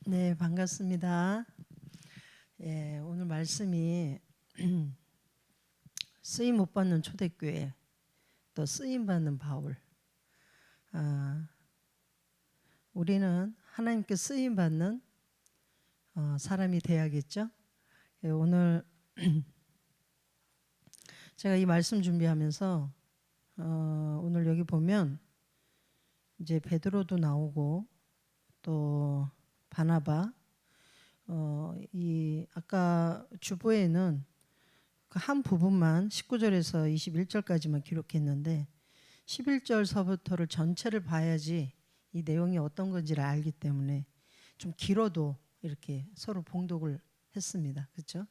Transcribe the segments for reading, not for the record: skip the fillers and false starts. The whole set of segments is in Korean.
네, 반갑습니다. 예, 오늘 말씀이 쓰임 못 받는 초대교회, 또 쓰임 받는 바울. 아, 우리는 하나님께 쓰임 받는 사람이 돼야겠죠. 예, 오늘 제가 이 말씀 준비하면서 오늘 여기 보면 이제 베드로도 나오고 또 바나바, 이 아까 주보에는 그 한 부분만 19절에서 21절까지만 기록했는데 11절서부터를 전체를 봐야지 이 내용이 어떤 건지를 알기 때문에 좀 길어도 이렇게 서로 봉독을 했습니다. 그렇죠?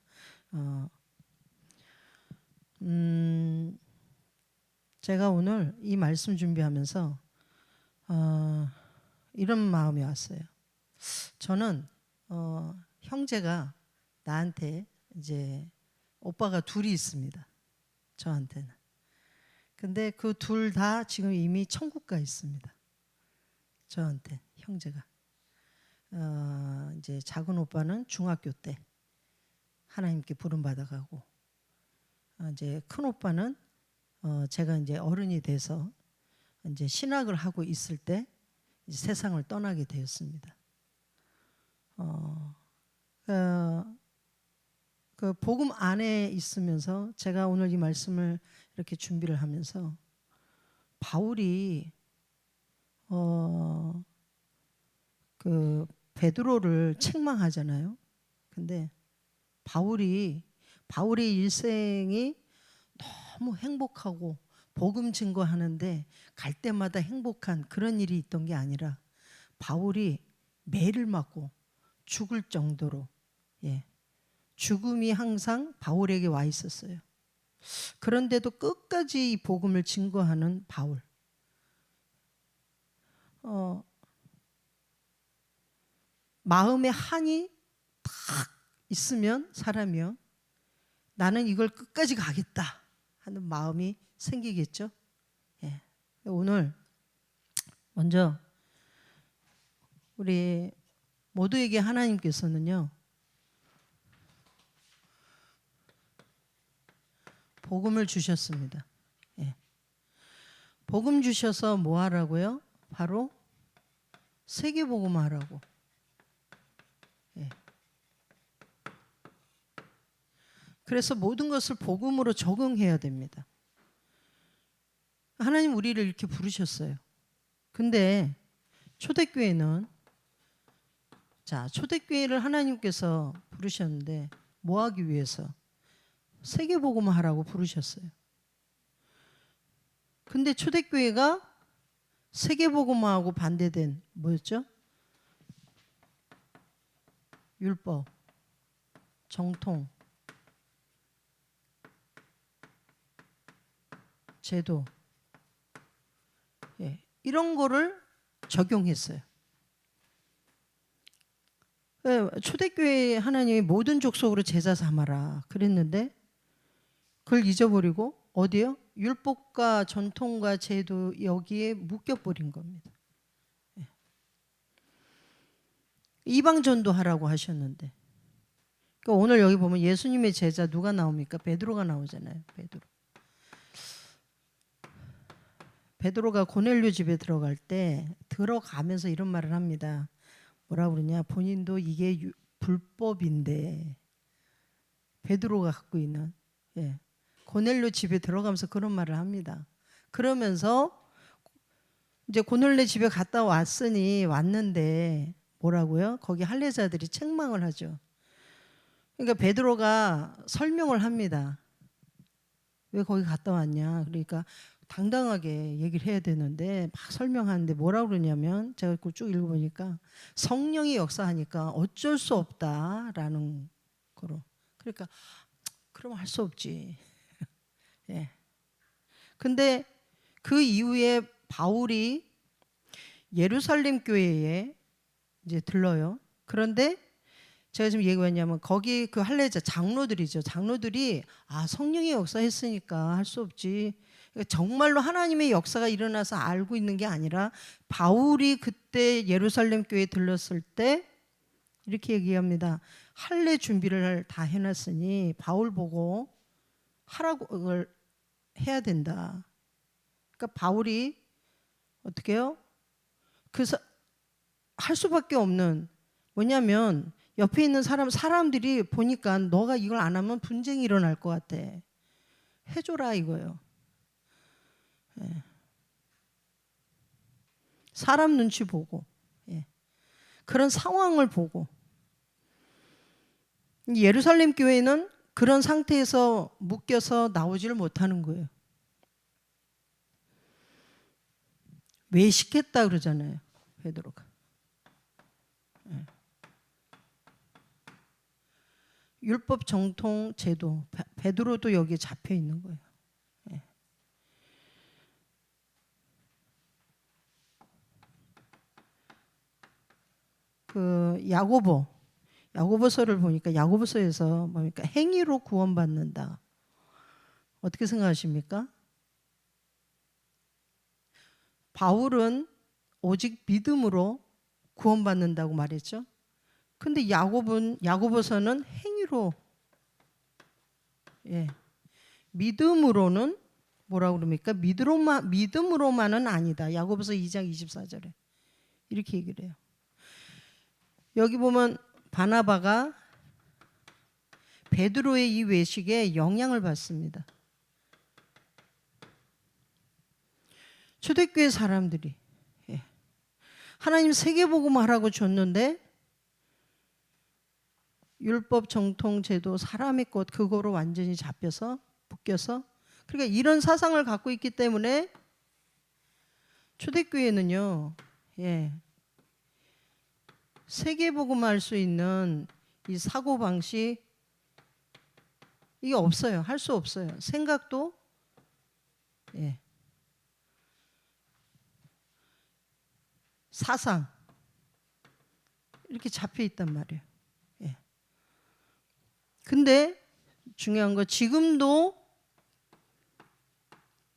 제가 오늘 이 말씀 준비하면서 이런 마음이 왔어요. 저는 형제가 나한테 이제 오빠가 둘이 있습니다. 저한테는. 근데 그 둘 다 지금 이미 천국 가 있습니다. 저한테 형제가. 이제 작은 오빠는 중학교 때 하나님께 부름 받아가고, 이제 큰 오빠는 제가 이제 어른이 돼서 이제 신학을 하고 있을 때 이제 세상을 떠나게 되었습니다. 그 복음 안에 있으면서 제가 오늘 이 말씀을 이렇게 준비를 하면서 바울이 그 베드로를 책망하잖아요. 근데 바울의 일생이 너무 행복하고 복음 증거하는데 갈 때마다 행복한 그런 일이 있던 게 아니라 바울이 매를 맞고 죽을 정도로, 예, 죽음이 항상 바울에게 와 있었어요. 그런데도 끝까지 이 복음을 증거하는 바울. 마음에 한이 딱 있으면 사람이요, 나는 이걸 끝까지 가겠다 하는 마음이 생기겠죠. 예. 오늘 먼저 우리 모두에게 하나님께서는요, 복음을 주셨습니다. 예. 복음 주셔서 뭐 하라고요? 바로 세계복음 하라고. 예. 그래서 모든 것을 복음으로 적응해야 됩니다. 하나님 우리를 이렇게 부르셨어요. 근데 초대교회는, 자, 초대교회를 하나님께서 부르셨는데 뭐 하기 위해서? 세계복음 하라고 부르셨어요. 근데 초대교회가 세계복음하고 반대된 뭐였죠? 율법, 정통, 제도, 예, 이런 거를 적용했어요. 초대교회 하나님이 모든 족속으로 제자 삼아라 그랬는데 그걸 잊어버리고 어디요? 율법과 전통과 제도 여기에 묶여버린 겁니다. 예. 이방전도 하라고 하셨는데, 그러니까 오늘 여기 보면 예수님의 제자 누가 나옵니까? 베드로가 나오잖아요. 베드로가 고넬료 집에 들어갈 때 들어가면서 이런 말을 합니다. 뭐라 그러냐? 본인도 이게 불법인데, 베드로가 갖고 있는, 예, 고넬료 집에 들어가면서 그런 말을 합니다. 그러면서 이제 고넬료 집에 갔다 왔는데 뭐라고요? 거기 할례자들이 책망을 하죠. 그러니까 베드로가 설명을 합니다. 왜 거기 갔다 왔냐? 그러니까 당당하게 얘기를 해야 되는데 막 설명하는데 뭐라 그러냐면, 제가 그걸 쭉 읽어보니까 성령이 역사하니까 어쩔 수 없다라는 거로. 그러니까 그럼 할 수 없지. 예. 근데 그 이후에 바울이 예루살렘 교회에 이제 들러요. 그런데 제가 지금 얘기가 뭐냐면 거기 그 할례자 장로들이죠. 장로들이 성령의 역사했으니까 할 수 없지. 그러니까 정말로 하나님의 역사가 일어나서 알고 있는 게 아니라 바울이 그때 예루살렘 교회에 들렀을 때 이렇게 얘기합니다. 할례 준비를 다 해놨으니 바울 보고 하라고 그걸 해야 된다. 그러니까 바울이 어떻게 해요? 할 수밖에 없는, 뭐냐면 옆에 있는 사람들이 보니까 너가 이걸 안 하면 분쟁이 일어날 것 같아. 해줘라 이거예요. 예. 사람 눈치 보고, 예. 그런 상황을 보고. 예루살렘 교회는 그런 상태에서 묶여서 나오지를 못하는 거예요. 외식했다 그러잖아요, 베드로가. 예. 율법 정통 제도, 베드로도 여기에 잡혀 있는 거예요. 예. 그 야고보서를 보니까 야고보서에서 뭡니까? 행위로 구원받는다. 어떻게 생각하십니까? 바울은 오직 믿음으로 구원받는다고 말했죠. 근데 야고보서는 행위로, 예. 믿음으로는 뭐라고 그럽니까? 믿음으로만은 아니다. 야고보서 2장 24절에 이렇게 얘기를 해요. 여기 보면 바나바가 베드로의 이 외식에 영향을 받습니다. 초대교회 사람들이, 예. 하나님 세계복음하라고 줬는데 율법 정통 제도 사람의 것 그거로 완전히 잡혀서 묶여서, 그러니까 이런 사상을 갖고 있기 때문에 초대교회는요, 예. 세계복음할 수 있는 이 사고방식 이게 없어요. 할 수 없어요. 생각도, 예. 사상 이렇게 잡혀 있단 말이에요. 예. 근데 중요한 거 지금도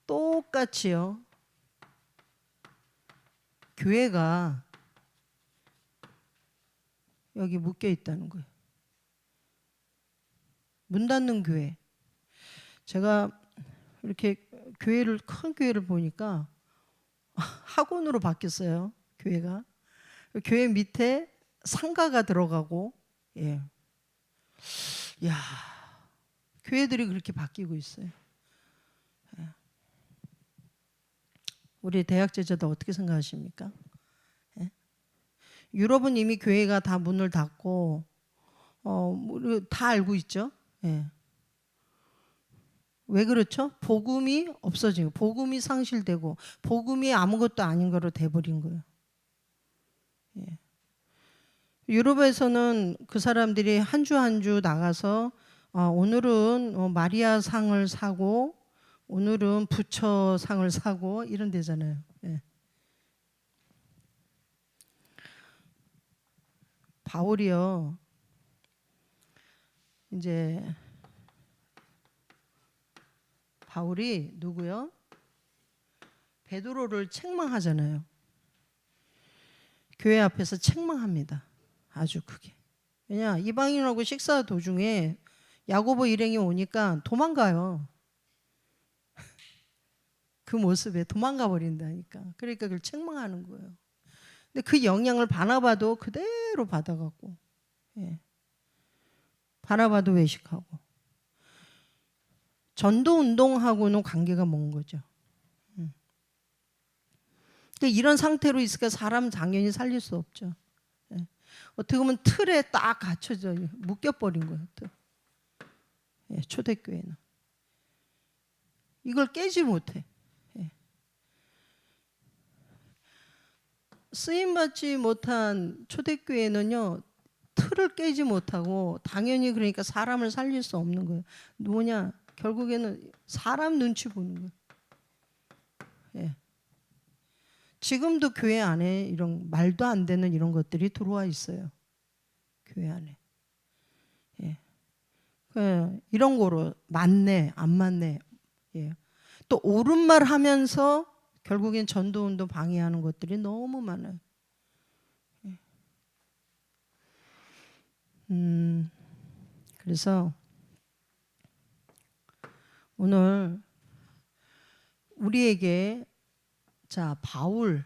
똑같이요. 교회가 여기 묶여 있다는 거예요. 문 닫는 교회. 제가 이렇게 큰 교회를 보니까 학원으로 바뀌었어요. 교회가. 교회 밑에 상가가 들어가고, 예. 야, 교회들이 그렇게 바뀌고 있어요. 예. 우리 대학 제자들 어떻게 생각하십니까? 예? 유럽은 이미 교회가 다 문을 닫고, 다 알고 있죠. 예. 왜 그렇죠? 복음이 없어지고, 복음이 상실되고, 복음이 아무것도 아닌 거로 돼버린 거예요. 예. 유럽에서는 그 사람들이 한 주 한 주 나가서 오늘은 마리아 상을 사고 오늘은 부처 상을 사고 이런 데잖아요. 예. 바울이요. 이제 바울이 누구요? 베드로를 책망하잖아요. 교회 앞에서 책망합니다. 아주 크게. 왜냐, 이방인하고 식사 도중에 야고보 일행이 오니까 도망가요. 그 모습에 도망가 버린다니까. 그러니까 그걸 책망하는 거예요. 근데 그 영향을 바나바도 그대로 받아갖고, 예. 바나바도 외식하고 전도 운동하고는 관계가 먼 거죠. 그러니까 이런 상태로 있으니까 사람 당연히 살릴 수 없죠. 예. 어떻게 보면 틀에 딱 갇혀져 묶여버린 거예요. 예, 초대교회는 이걸 깨지 못해. 예. 쓰임받지 못한 초대교회는요, 틀을 깨지 못하고 당연히 그러니까 사람을 살릴 수 없는 거예요. 뭐냐, 결국에는 사람 눈치 보는 거예요. 예. 지금도 교회 안에 이런 말도 안 되는 이런 것들이 들어와 있어요. 교회 안에. 예. 이런 거로 맞네, 안 맞네. 예. 또 옳은 말 하면서 결국엔 전도운동 방해하는 것들이 너무 많아요. 예. 그래서 오늘 우리에게 자 바울이라는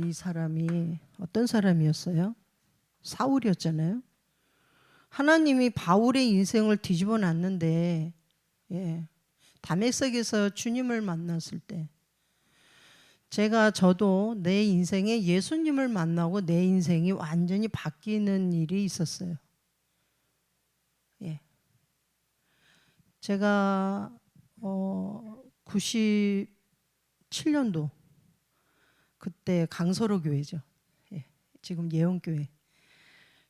이 사람이 어떤 사람이었어요? 사울이었잖아요. 하나님이 바울의 인생을 뒤집어 놨는데 다메섹에서 주님을 만났을 때 저도 내 인생에 예수님을 만나고 내 인생이 완전히 바뀌는 일이 있었어요. 제가 97년도 그때 강서로 교회죠. 지금 예언교회.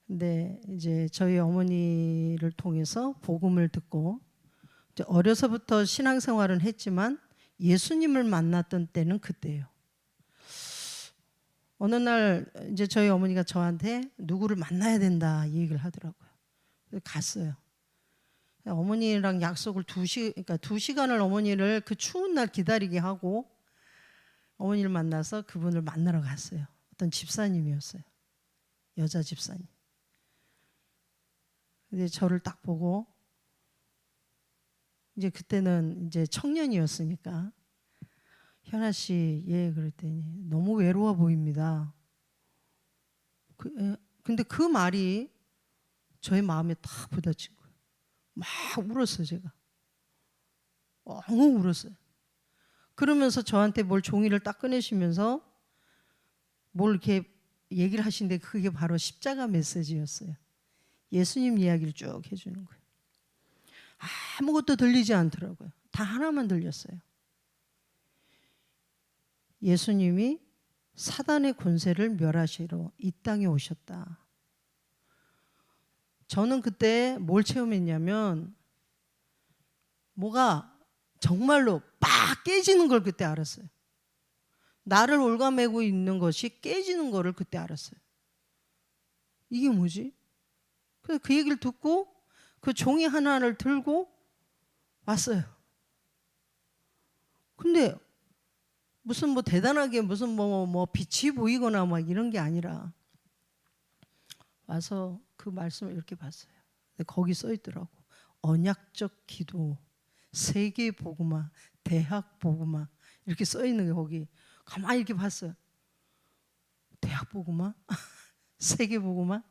근데 이제 저희 어머니를 통해서 복음을 듣고 이제 어려서부터 신앙생활은 했지만 예수님을 만났던 때는 그때예요. 어느 날 이제 저희 어머니가 저한테 누구를 만나야 된다 이 얘기를 하더라고요. 그래서 갔어요. 어머니랑 약속을 그러니까 2시간을 어머니를 그 추운 날 기다리게 하고 어머니를 만나서 그분을 만나러 갔어요. 어떤 집사님이었어요. 여자 집사님. 근데 저를 딱 보고 이제 그때는 이제 청년이었으니까 현아 씨, 그랬더니 너무 외로워 보입니다. 근데 그 말이 저의 마음에 탁 부딪힌 거예요. 막 울었어요, 제가. 엉엉 울었어요. 그러면서 저한테 뭘 종이를 딱 꺼내시면서 뭘 이렇게 얘기를 하시는데 그게 바로 십자가 메시지였어요. 예수님 이야기를 쭉 해주는 거예요. 아무것도 들리지 않더라고요. 다 하나만 들렸어요. 예수님이 사단의 권세를 멸하시러 이 땅에 오셨다. 저는 그때 뭘 체험했냐면 뭐가 정말로 빡 깨지는 걸 그때 알았어요. 나를 올가매고 있는 것이 깨지는 거를 그때 알았어요. 이게 뭐지? 그래서 그 얘기를 듣고 그 종이 하나를 들고 왔어요. 근데 무슨 뭐 대단하게 무슨 뭐 빛이 보이거나 막 이런 게 아니라 와서 그 말씀을 이렇게 봤어요. 거기 써 있더라고. 언약적 기도, 세계 복음화, 대학 복음화 이렇게 써 있는 게 거기 가만히 이렇게 봤어요. 대학 복음화, 세계 복음화.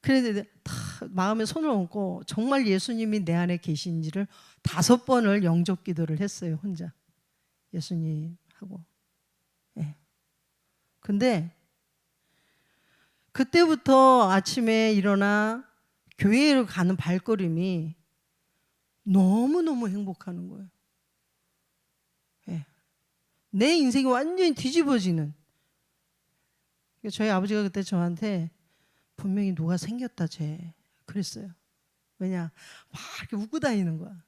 그런데 다 마음에 손을 얹고 정말 예수님이 내 안에 계신지를 5번을 영접 기도를 했어요, 혼자. 예수님하고. 근데 그때부터 아침에 일어나 교회로 가는 발걸음이 너무너무 행복하는 거예요. 내 인생이 완전히 뒤집어지는. 저희 아버지가 그때 저한테 분명히 누가 생겼다 쟤 그랬어요. 왜냐 막 이렇게 웃고 다니는 거야.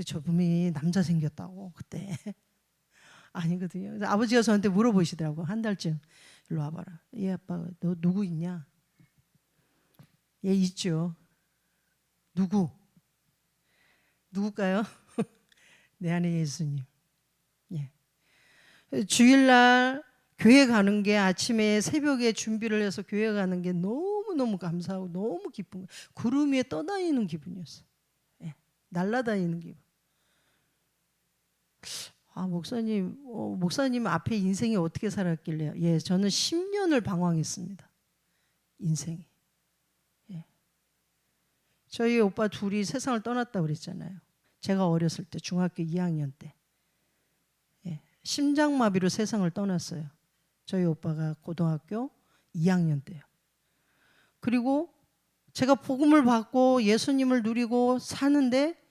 저 분명히 남자 생겼다고 그때. 아니거든요. 그래서 아버지가 저한테 물어보시더라고. 한 달쯤 일로 와봐라. 얘 아빠 너 누구 있냐? 얘 있죠. 누굴까요? 내 안에 예수님. 주일날 교회 가는 게 아침에 새벽에 준비를 해서 교회 가는 게 너무너무 감사하고 너무 기쁜 거예요. 구름 위에 떠다니는 기분이었어요. 날아다니는 기분. 목사님 앞에 인생이 어떻게 살았길래? 저는 10년을 방황했습니다. 인생이. 저희 오빠 둘이 세상을 떠났다고 그랬잖아요. 제가 어렸을 때 중학교 2학년 때. 심장마비로 세상을 떠났어요. 저희 오빠가 고등학교 2학년 때요. 그리고 제가 복음을 받고 예수님을 누리고 사는데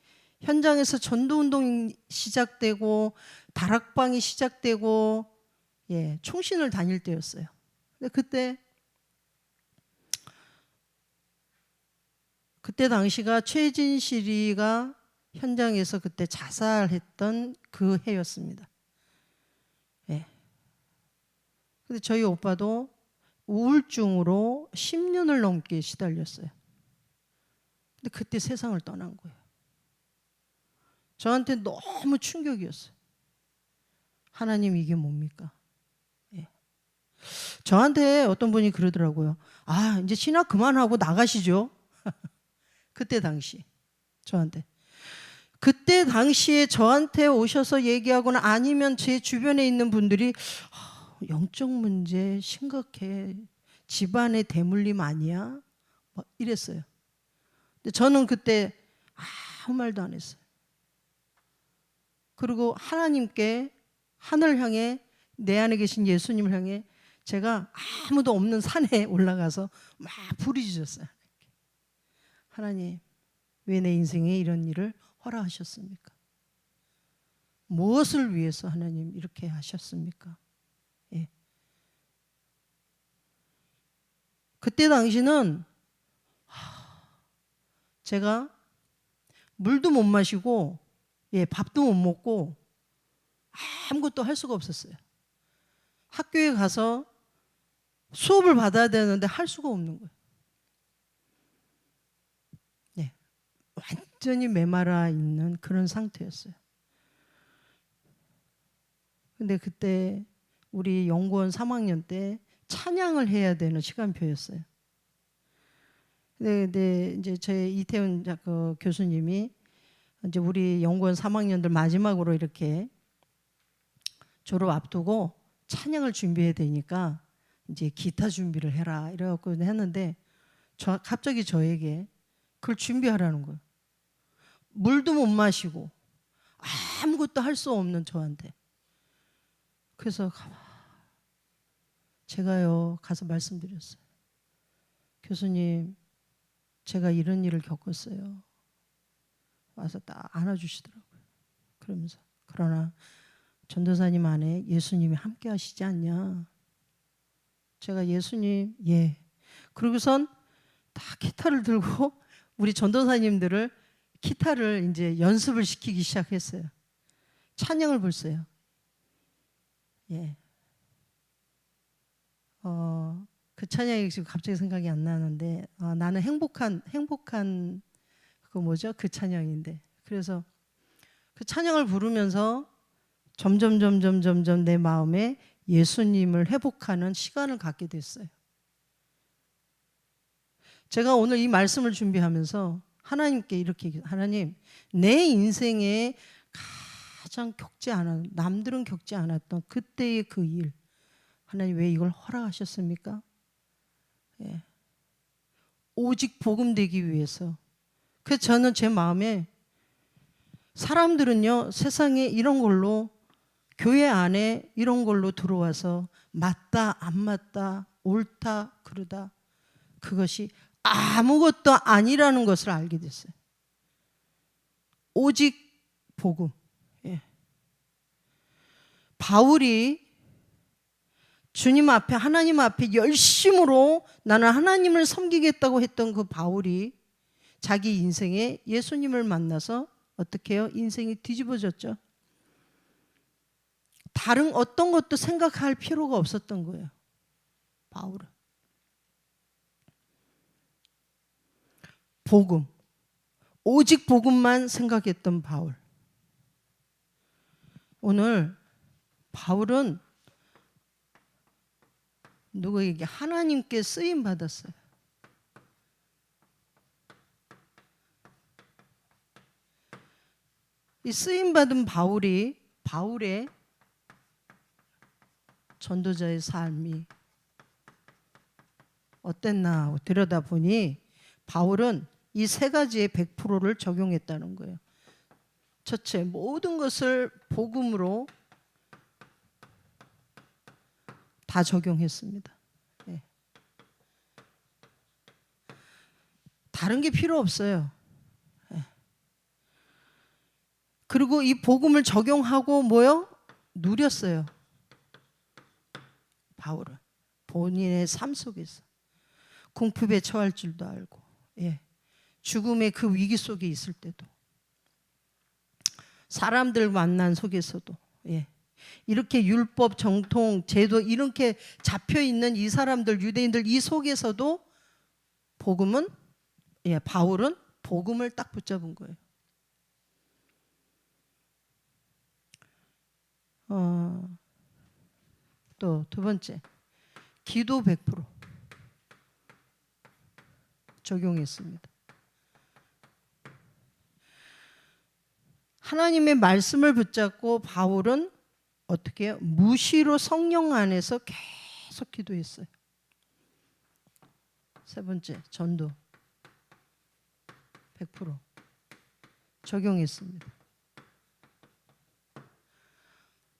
현장에서 전도운동이 시작되고 다락방이 시작되고 총신을 다닐 때였어요. 근데 그때 당시가 최진실이가 현장에서 그때 자살했던 그 해였습니다. 근데 저희 오빠도 우울증으로 10년을 넘게 시달렸어요. 근데 그때 세상을 떠난 거예요. 저한테 너무 충격이었어요. 하나님 이게 뭡니까? 저한테 어떤 분이 그러더라고요. 아, 이제 신학 그만하고 나가시죠. 그때 당시 저한테. 그때 당시에 저한테 오셔서 얘기하거나 아니면 제 주변에 있는 분들이 영적 문제 심각해. 집안의 대물림 아니야? 막 이랬어요. 근데 저는 그때 아무 말도 안 했어요. 그리고 하나님께 하늘 향해 내 안에 계신 예수님을 향해 제가 아무도 없는 산에 올라가서 막 부르짖었어요. 하나님, 왜 내 인생에 이런 일을 허락하셨습니까? 무엇을 위해서 하나님 이렇게 하셨습니까? 예. 그때 당시는 제가 물도 못 마시고 밥도 못 먹고 아무것도 할 수가 없었어요. 학교에 가서 수업을 받아야 되는데 할 수가 없는 거예요. 네. 완전히 메말라 있는 그런 상태였어요. 근데 그때 우리 연구원 3학년 때 찬양을 해야 되는 시간표였어요. 근데 이제 제 이태훈 교수님이 이제 우리 연구원 3학년들 마지막으로 이렇게 졸업 앞두고 찬양을 준비해야 되니까 이제 기타 준비를 해라 이래갖고 했는데 갑자기 저에게 그걸 준비하라는 거예요. 물도 못 마시고 아무것도 할 수 없는 저한테. 그래서 제가요 가서 말씀드렸어요. 교수님, 제가 이런 일을 겪었어요. 와서 딱 안아주시더라고요. 그러면서 그러나 전도사님 안에 예수님이 함께 하시지 않냐? 제가 예수님, 예. 그러고선 다 기타를 들고 우리 전도사님들을 기타를 이제 연습을 시키기 시작했어요. 찬양을 불렀어요. 예. 그 찬양이 지금 갑자기 생각이 안 나는데 나는 행복한 그거 뭐죠? 그 찬양인데. 그래서 그 찬양을 부르면서 점점 내 마음에 예수님을 회복하는 시간을 갖게 됐어요. 제가 오늘 이 말씀을 준비하면서 하나님께 이렇게 하나님, 내 인생에 가장 남들은 겪지 않았던 그때의 그 일, 하나님 왜 이걸 허락하셨습니까? 예. 오직 복음 되기 위해서. 그래서 저는 제 마음에 사람들은요 세상에 이런 걸로 교회 안에 이런 걸로 들어와서 맞다 안 맞다 옳다 그르다 그것이 아무것도 아니라는 것을 알게 됐어요. 오직 복음. 예. 바울이 주님 앞에 하나님 앞에 열심으로 나는 하나님을 섬기겠다고 했던 그 바울이 자기 인생에 예수님을 만나서 어떻게 해요? 인생이 뒤집어졌죠. 다른 어떤 것도 생각할 필요가 없었던 거예요. 바울은. 복음. 오직 복음만 생각했던 바울. 오늘 바울은 누구에게 하나님께 쓰임 받았어요. 이 쓰임 받은 바울의 전도자의 삶이 어땠나 들여다보니 바울은 이 세 가지의 100%를 적용했다는 거예요. 첫째, 모든 것을 복음으로 다 적용했습니다. 네. 다른 게 필요 없어요. 네. 그리고 이 복음을 적용하고 뭐요? 누렸어요. 바울은 본인의 삶 속에서 궁핍에 처할 줄도 알고, 예. 죽음의 그 위기 속에 있을 때도, 사람들 만난 속에서도, 예. 이렇게 율법, 정통, 제도 이렇게 잡혀 있는 이 사람들, 유대인들 이 속에서도 복음은, 예, 바울은 복음을 딱 붙잡은 거예요. 또 두 번째, 기도 100% 적용했습니다. 하나님의 말씀을 붙잡고 바울은 어떻게 해요? 무시로 성령 안에서 계속 기도했어요. 세 번째, 전도 100% 적용했습니다.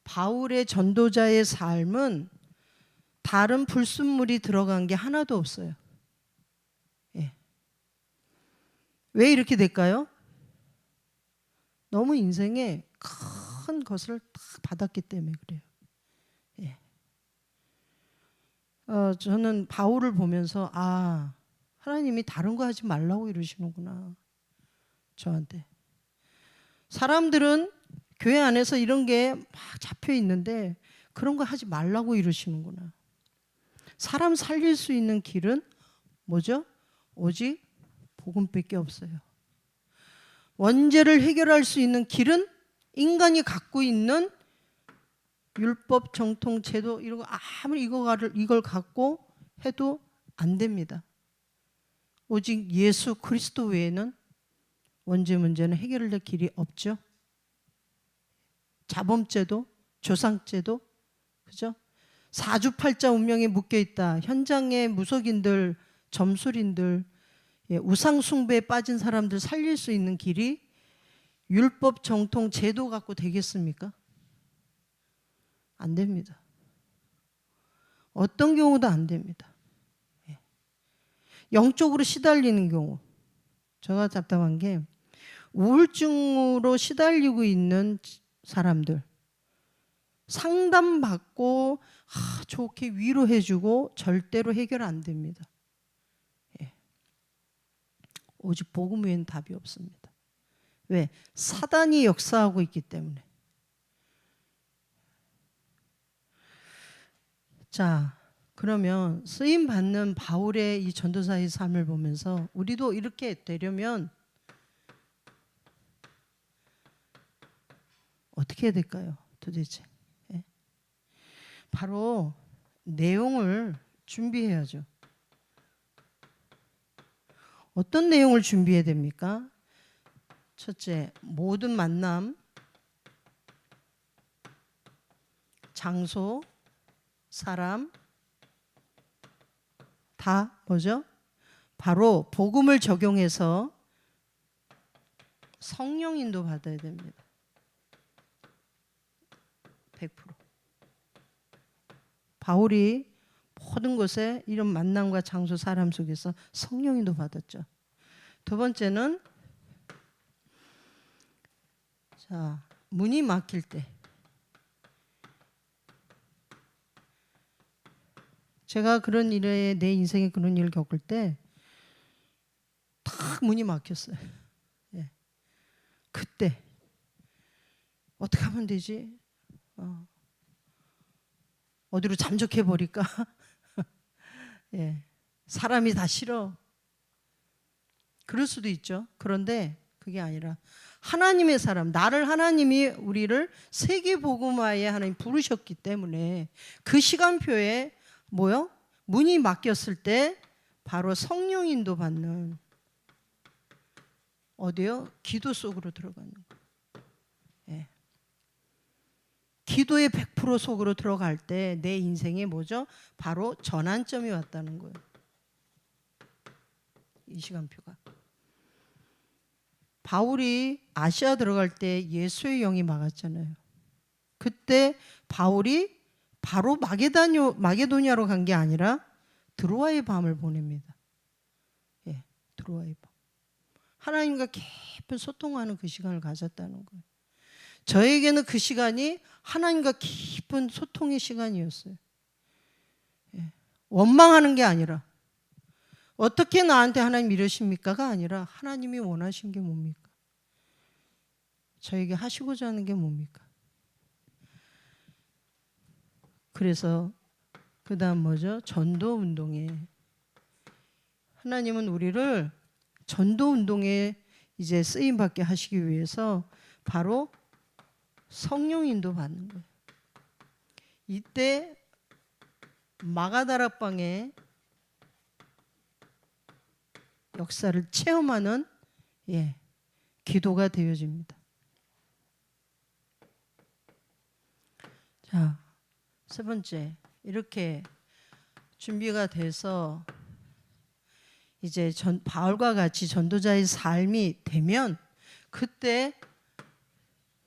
바울의 전도자의 삶은 다른 불순물이 들어간 게 하나도 없어요. 예. 왜 이렇게 될까요? 너무 인생에 큰 것을 딱 받았기 때문에 그래요. 예. 저는 바울을 보면서 하나님이 다른 거 하지 말라고 이러시는구나. 저한테. 사람들은 교회 안에서 이런 게 막 잡혀 있는데 그런 거 하지 말라고 이러시는구나. 사람 살릴 수 있는 길은 뭐죠? 오직 복음밖에 없어요. 원죄를 해결할 수 있는 길은 인간이 갖고 있는 율법, 정통, 제도 이런 거 아무리 이걸 갖고 해도 안 됩니다. 오직 예수 그리스도 외에는 원죄 문제는 해결될 길이 없죠. 자범죄도 조상죄도 그죠? 사주팔자 운명에 묶여 있다. 현장의 무속인들, 점술인들, 우상 숭배에 빠진 사람들 살릴 수 있는 길이 율법, 정통, 제도 갖고 되겠습니까? 안 됩니다. 어떤 경우도 안 됩니다. 영적으로 시달리는 경우, 제가 답답한 게 우울증으로 시달리고 있는 사람들 상담받고 좋게 위로해주고 절대로 해결 안 됩니다. 오직 복음 외에는 답이 없습니다. 왜? 사단이 역사하고 있기 때문에. 자, 그러면 쓰임 받는 바울의 이 전도사의 삶을 보면서 우리도 이렇게 되려면 어떻게 해야 될까요? 도대체. 바로 내용을 준비해야죠. 어떤 내용을 준비해야 됩니까? 첫째, 모든 만남, 장소, 사람 다 뭐죠? 바로 복음을 적용해서 성령 인도 받아야 됩니다. 100%. 바울이 모든 곳에 이런 만남과 장소, 사람 속에서 성령 인도 받았죠. 두 번째는 문이 막힐 때, 제가 그런 일에 내 인생에 그런 일을 겪을 때 딱 문이 막혔어요. 그때 어떻게 하면 되지? 어디로 잠적해 버릴까? 사람이 다 싫어. 그럴 수도 있죠. 그런데 그게 아니라 하나님의 사람, 나를 하나님이 우리를 세계 복음화에 하나님 부르셨기 때문에 그 시간표에 문이 막혔을 때 바로 성령 인도 받는 어디요? 기도 속으로 들어가는 거예요. 기도의 100% 속으로 들어갈 때 내 인생에 뭐죠? 바로 전환점이 왔다는 거예요. 이 시간표가. 바울이 아시아 들어갈 때 예수의 영이 막았잖아요. 그때 바울이 바로 마게도냐로 간 게 아니라 드로아의 밤을 보냅니다. 드로아의 밤. 하나님과 깊은 소통하는 그 시간을 가졌다는 거예요. 저에게는 그 시간이 하나님과 깊은 소통의 시간이었어요. 원망하는 게 아니라 어떻게 나한테 하나님 이러십니까가 아니라 하나님이 원하신 게 뭡니까? 저에게 하시고자 하는 게 뭡니까? 그래서 그 다음 뭐죠? 전도 운동에 하나님은 우리를 전도 운동에 이제 쓰임 받게 하시기 위해서 바로 성령 인도 받는 거예요. 이때 마가다락방의 역사를 체험하는 기도가 되어집니다. 자, 세 번째, 이렇게 준비가 돼서 이제 바울과 같이 전도자의 삶이 되면 그때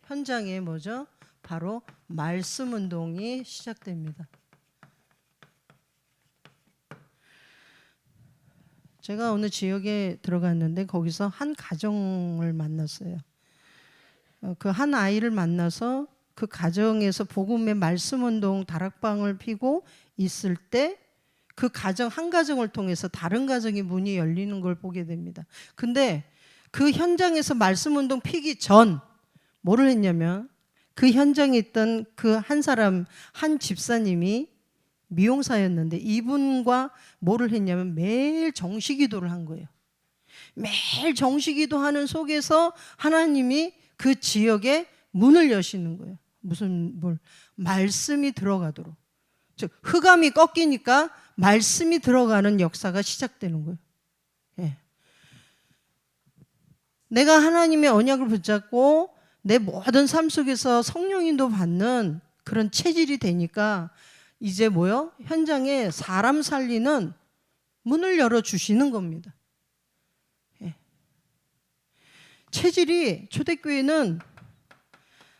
현장에 뭐죠? 바로 말씀 운동이 시작됩니다. 제가 어느 지역에 들어갔는데 거기서 한 가정을 만났어요. 그 한 아이를 만나서 그 가정에서 복음의 말씀 운동 다락방을 피고 있을 때 그 가정 한 가정을 통해서 다른 가정의 문이 열리는 걸 보게 됩니다. 근데 그 현장에서 말씀 운동 피기 전 뭐를 했냐면 그 현장에 있던 그 한 사람 한 집사님이 미용사였는데 이분과 뭐를 했냐면 매일 정시기도를 한 거예요. 매일 정시기도하는 속에서 하나님이 그 지역에 문을 여시는 거예요. 말씀이 들어가도록. 즉 흑암이 꺾이니까 말씀이 들어가는 역사가 시작되는 거예요. 내가 하나님의 언약을 붙잡고 내 모든 삶 속에서 성령인도 받는 그런 체질이 되니까 이제 현장에 사람 살리는 문을 열어주시는 겁니다. 체질이 초대교회는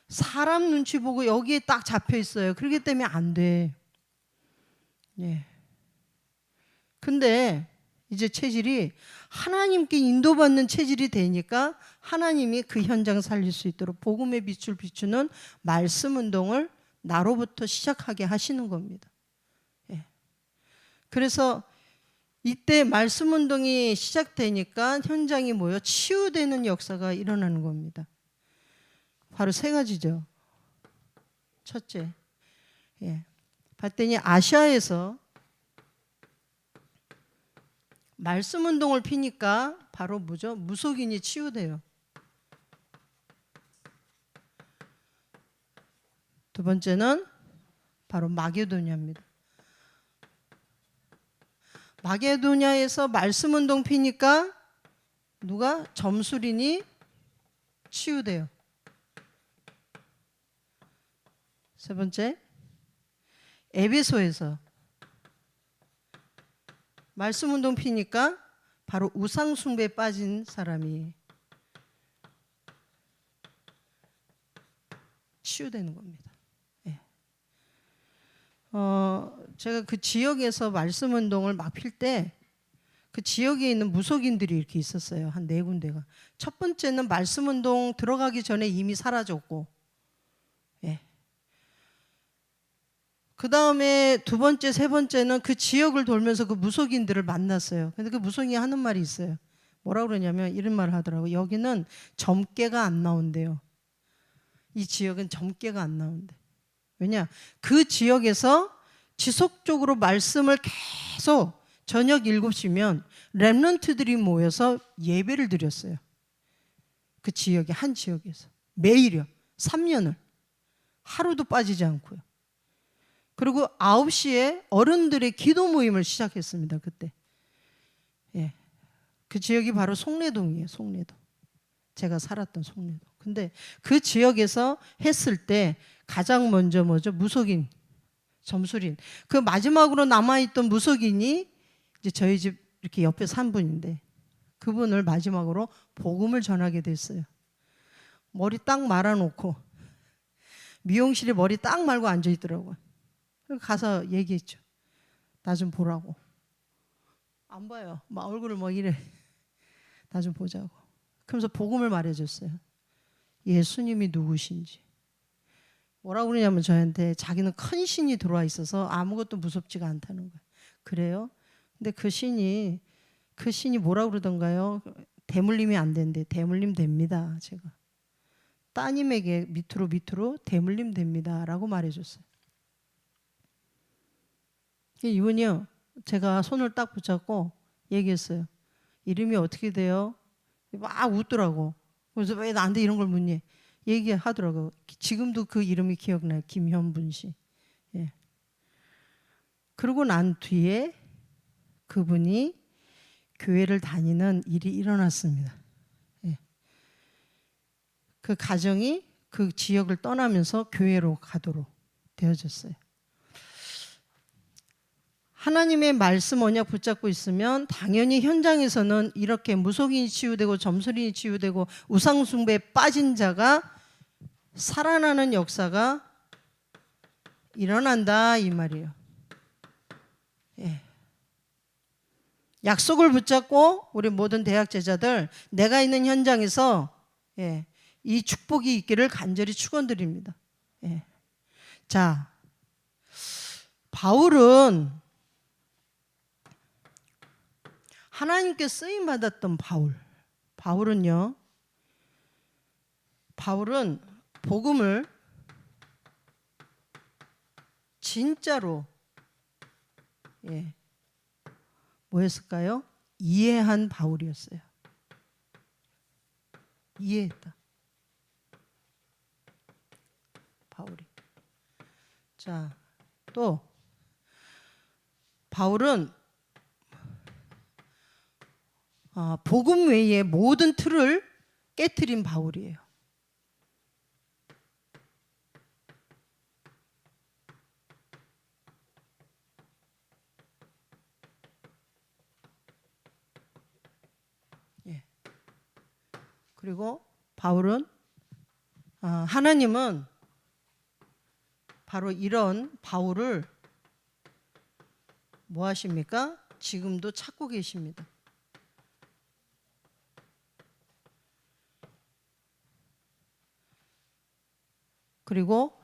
사람 눈치 보고 여기에 딱 잡혀 있어요. 그렇기 때문에 안 돼. 근데 이제 체질이 하나님께 인도받는 체질이 되니까 하나님이 그 현장 살릴 수 있도록 복음의 빛을 비추는 말씀 운동을 나로부터 시작하게 하시는 겁니다. 그래서 이때 말씀 운동이 시작되니까 현장이 치유되는 역사가 일어나는 겁니다. 바로 세 가지죠. 첫째, 봤더니 아시아에서 말씀 운동을 피니까 바로 무속인이 치유돼요. 두 번째는 바로 마게도냐입니다. 마게도냐에서 말씀 운동 피니까 누가? 점술인이 치유돼요. 세 번째, 에베소에서 말씀 운동 피니까 바로 우상 숭배에 빠진 사람이 치유되는 겁니다. 제가 그 지역에서 말씀 운동을 막 필 때 그 지역에 있는 무속인들이 이렇게 있었어요. 한 4군데가. 첫 번째는 말씀 운동 들어가기 전에 이미 사라졌고, 그 다음에 두 번째, 세 번째는 그 지역을 돌면서 그 무속인들을 만났어요. 근데 그 무속인이 하는 말이 있어요. 뭐라고 그러냐면 이런 말을 하더라고요. 여기는 점괘가 안 나온대요. 이 지역은 점괘가 안 나온대. 왜냐? 그 지역에서 지속적으로 말씀을 계속 저녁 7시면 렘넌트들이 모여서 예배를 드렸어요. 그 지역에 한 지역에서 매일이요. 3년을 하루도 빠지지 않고요. 그리고 9시에 어른들의 기도 모임을 시작했습니다. 그때. 그 지역이 바로 송내동이에요. 송내동. 제가 살았던 송내동. 근데 그 지역에서 했을 때 가장 먼저 무속인, 점술인. 그 마지막으로 남아있던 무속인이 이제 저희 집 이렇게 옆에 산 분인데 그분을 마지막으로 복음을 전하게 됐어요. 머리 딱 말아놓고 미용실에 머리 딱 말고 앉아있더라고요. 가서 얘기했죠. 나 좀 보라고. 안 봐요. 막 얼굴을 이래. 나 좀 보자고. 그러면서 복음을 말해줬어요. 예수님이 누구신지. 뭐라고 그러냐면 저한테 자기는 큰 신이 들어와 있어서 아무것도 무섭지가 않다는 거예요. 그래요? 근데 그 신이 뭐라고 그러던가요? 대물림이 안 된대. 대물림 됩니다. 제가. 따님에게 밑으로 대물림 됩니다. 라고 말해줬어요. 이분이요. 제가 손을 딱 붙잡고 얘기했어요. 이름이 어떻게 돼요? 막 웃더라고. 그래서 왜 나한테 이런 걸 묻니? 얘기하더라고요. 지금도 그 이름이 기억나요. 김현분 씨. 그러고 난 뒤에 그분이 교회를 다니는 일이 일어났습니다. 예. 그 가정이 그 지역을 떠나면서 교회로 가도록 되어졌어요. 하나님의 말씀 언약 붙잡고 있으면 당연히 현장에서는 이렇게 무속인이 치유되고 점술인이 치유되고 우상숭배에 빠진 자가 살아나는 역사가 일어난다 이 말이에요. 예. 약속을 붙잡고 우리 모든 대학 제자들 내가 있는 현장에서 예, 이 축복이 있기를 간절히 축원드립니다. 예. 자, 바울은 하나님께 쓰임 받았던 바울은 복음을 진짜로 예, 뭐였을까요? 이해한 바울이었어요. 이해했다. 바울이. 자, 또 바울은 복음 외에 모든 틀을 깨트린 바울이에요. 예. 그리고 바울은 하나님은 바로 이런 바울을 뭐 하십니까? 지금도 찾고 계십니다. 그리고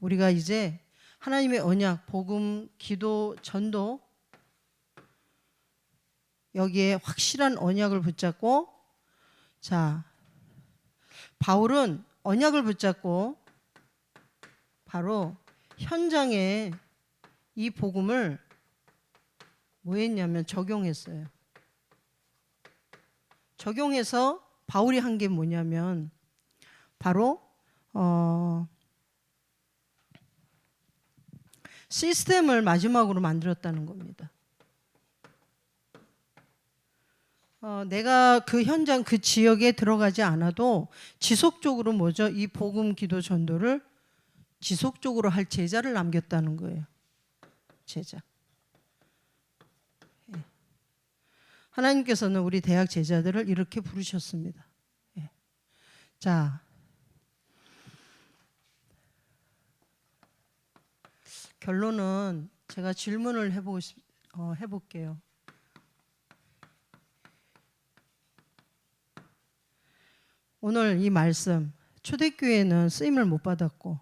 우리가 이제 하나님의 언약, 복음, 기도, 전도 여기에 확실한 언약을 붙잡고 자, 바울은 언약을 붙잡고 바로 현장에 이 복음을 뭐 했냐면 적용했어요. 적용해서 바울이 한 게 뭐냐면 바로 시스템을 마지막으로 만들었다는 겁니다. 내가 그 현장 그 지역에 들어가지 않아도 지속적으로 뭐죠? 이 복음 기도 전도를 지속적으로 할 제자를 남겼다는 거예요. 제자. 예. 하나님께서는 우리 대학 제자들을 이렇게 부르셨습니다. 예. 자, 결론은 제가 질문을 해볼게요. 오늘 이 말씀 초대교회는 쓰임을 못 받았고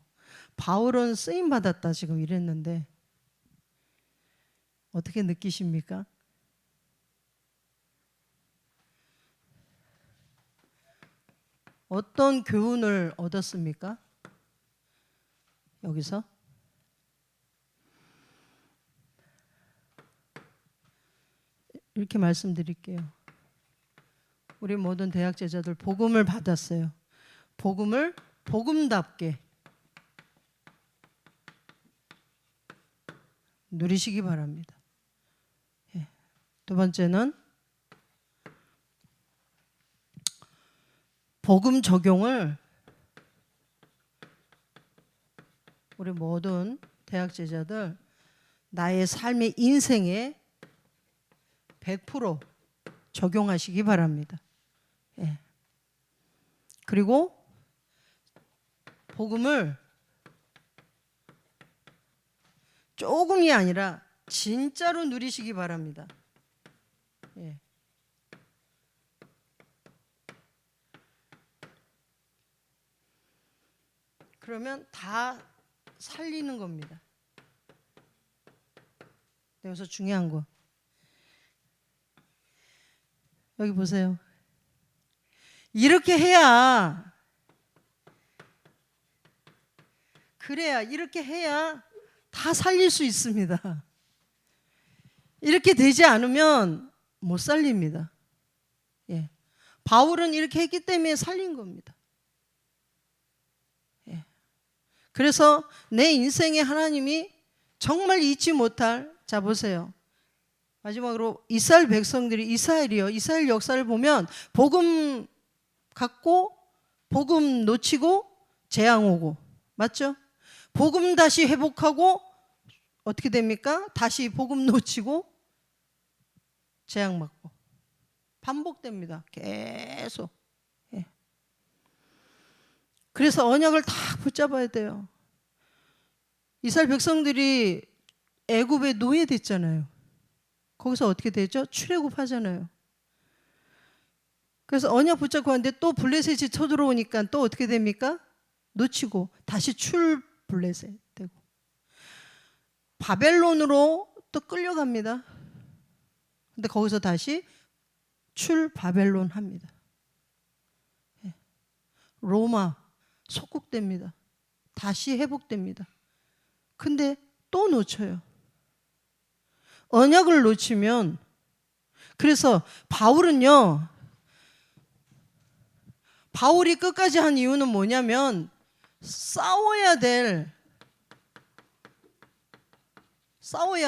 바울은 쓰임 받았다 지금 이랬는데 어떻게 느끼십니까? 어떤 교훈을 얻었습니까? 여기서 이렇게 말씀드릴게요. 우리 모든 대학 제자들 복음을 받았어요. 복음을 복음답게 누리시기 바랍니다. 예. 두 번째는 복음 적용을 우리 모든 대학 제자들 나의 삶의 인생에 100% 적용하시기 바랍니다. 예. 그리고 복음을 조금이 아니라 진짜로 누리시기 바랍니다. 예. 그러면 다 살리는 겁니다. 여기서 중요한 거. 여기 보세요. 이렇게 해야 그래야 이렇게 해야 다 살릴 수 있습니다. 이렇게 되지 않으면 못 살립니다. 예. 바울은 이렇게 했기 때문에 살린 겁니다. 예. 그래서 내 인생에 하나님이 정말 잊지 못할 자 보세요. 마지막으로 이스라엘 백성들이 이스라엘 역사를 보면 복음 갖고 복음 놓치고 재앙 오고, 맞죠? 복음 다시 회복하고 어떻게 됩니까? 다시 복음 놓치고 재앙 맞고, 반복됩니다. 계속. 예. 그래서 언약을 다 붙잡아야 돼요. 이스라엘 백성들이 애굽에 노예됐잖아요. 거기서 어떻게 되죠? 출애굽하잖아요. 그래서 언약 붙잡고 하는데 또 블레셋이 쳐들어오니까 또 어떻게 됩니까? 놓치고 다시 블레셋 되고, 바벨론으로 또 끌려갑니다. 근데 거기서 다시 바벨론 합니다. 로마 속국됩니다. 다시 회복됩니다. 근데 또 놓쳐요. 언약을 놓치면, 그래서 바울이 끝까지 한 이유는 뭐냐면 싸워야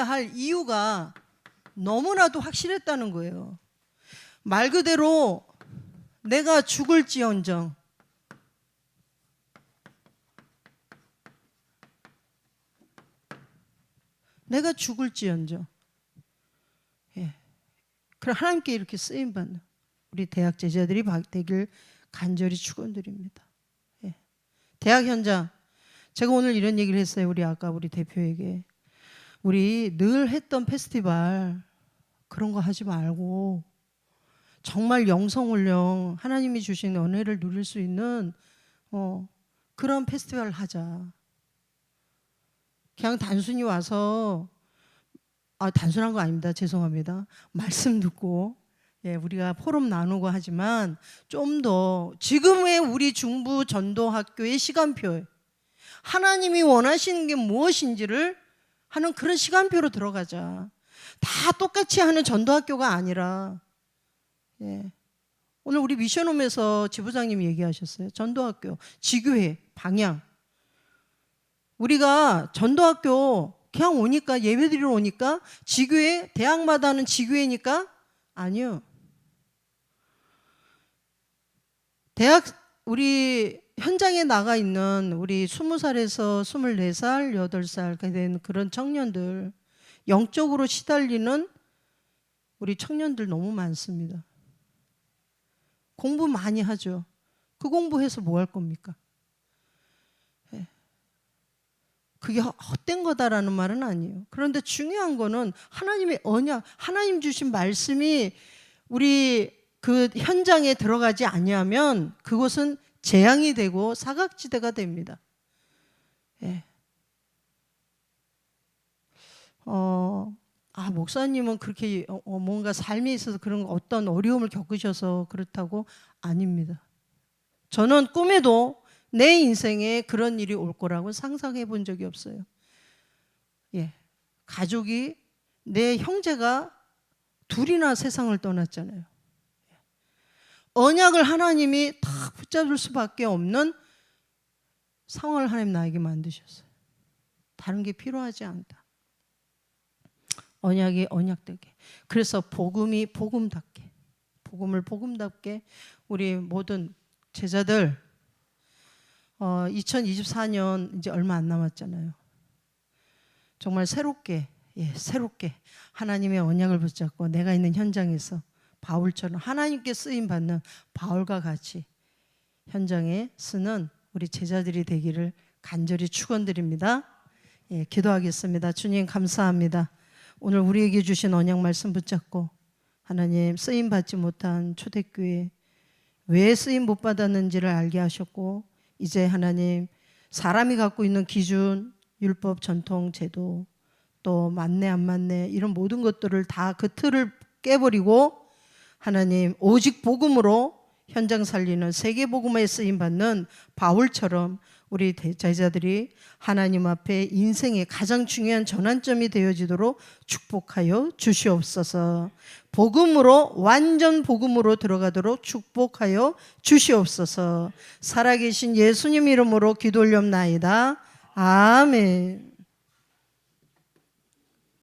할 이유가 너무나도 확실했다는 거예요. 말 그대로 내가 죽을지언정 예. 그럼 하나님께 이렇게 쓰임받는 우리 대학 제자들이 되길 간절히 축원드립니다. 예. 대학 현장, 제가 오늘 이런 얘기를 했어요. 우리 대표에게, 우리 늘 했던 페스티벌 그런 거 하지 말고 정말 영성훈련, 하나님이 주신 은혜를 누릴 수 있는 그런 페스티벌 하자. 그냥 단순히 와서, 단순한 거 아닙니다. 죄송합니다. 말씀 듣고, 예, 우리가 포럼 나누고 하지만 좀 더 지금의 우리 중부 전도학교의 시간표에 하나님이 원하시는 게 무엇인지를 하는 그런 시간표로 들어가자. 다 똑같이 하는 전도학교가 아니라, 예. 오늘 우리 미션홈에서 지부장님이 얘기하셨어요. 전도학교, 지교회, 방향. 우리가 전도학교 그냥 오니까, 예배드리러 오니까 지교회, 대학마다 하는 지교회니까? 아니요. 우리 현장에 나가 있는 우리 20살에서 24살, 8살 된 그런 청년들, 영적으로 시달리는 우리 청년들 너무 많습니다. 공부 많이 하죠. 그 공부해서 뭐 할 겁니까? 예. 그게 헛된 거다라는 말은 아니에요. 그런데 중요한 거는 하나님의 언약, 하나님 주신 말씀이 우리 그 현장에 들어가지 아니하면 그것은 재앙이 되고 사각지대가 됩니다. 예. 목사님은 그렇게 뭔가 삶에 있어서 그런 어떤 어려움을 겪으셔서 그렇다고? 아닙니다. 저는 꿈에도 내 인생에 그런 일이 올 거라고 상상해 본 적이 없어요. 예. 가족이, 내 형제가 둘이나 세상을 떠났잖아요. 언약을 하나님이 다 붙잡을 수밖에 없는 상황을 하나님 나에게 만드셨어요. 다른 게 필요하지 않다. 언약이 언약되게. 그래서 복음이 복음답게, 복음을 복음답게 우리 모든 제자들 2024년 이제 얼마 안 남았잖아요. 정말 새롭게 하나님의 언약을 붙잡고 내가 있는 현장에서 바울처럼 하나님께 쓰임 받는 바울과 같이 현장에 쓰는 우리 제자들이 되기를 간절히 축원드립니다. 예, 기도하겠습니다. 주님 감사합니다. 오늘 우리에게 주신 언약 말씀 붙잡고 하나님 쓰임 받지 못한 초대교회 왜 쓰임 못 받았는지를 알게 하셨고, 이제 하나님 사람이 갖고 있는 기준, 율법, 전통, 제도, 또 맞네 안 맞네 이런 모든 것들을 다 그 틀을 깨버리고 하나님 오직 복음으로 현장 살리는 세계 복음에 쓰임 받는 바울처럼 우리 제자들이 하나님 앞에 인생의 가장 중요한 전환점이 되어지도록 축복하여 주시옵소서. 복음으로, 완전 복음으로 들어가도록 축복하여 주시옵소서. 살아계신 예수님 이름으로 기도 올렵나이다. 아멘.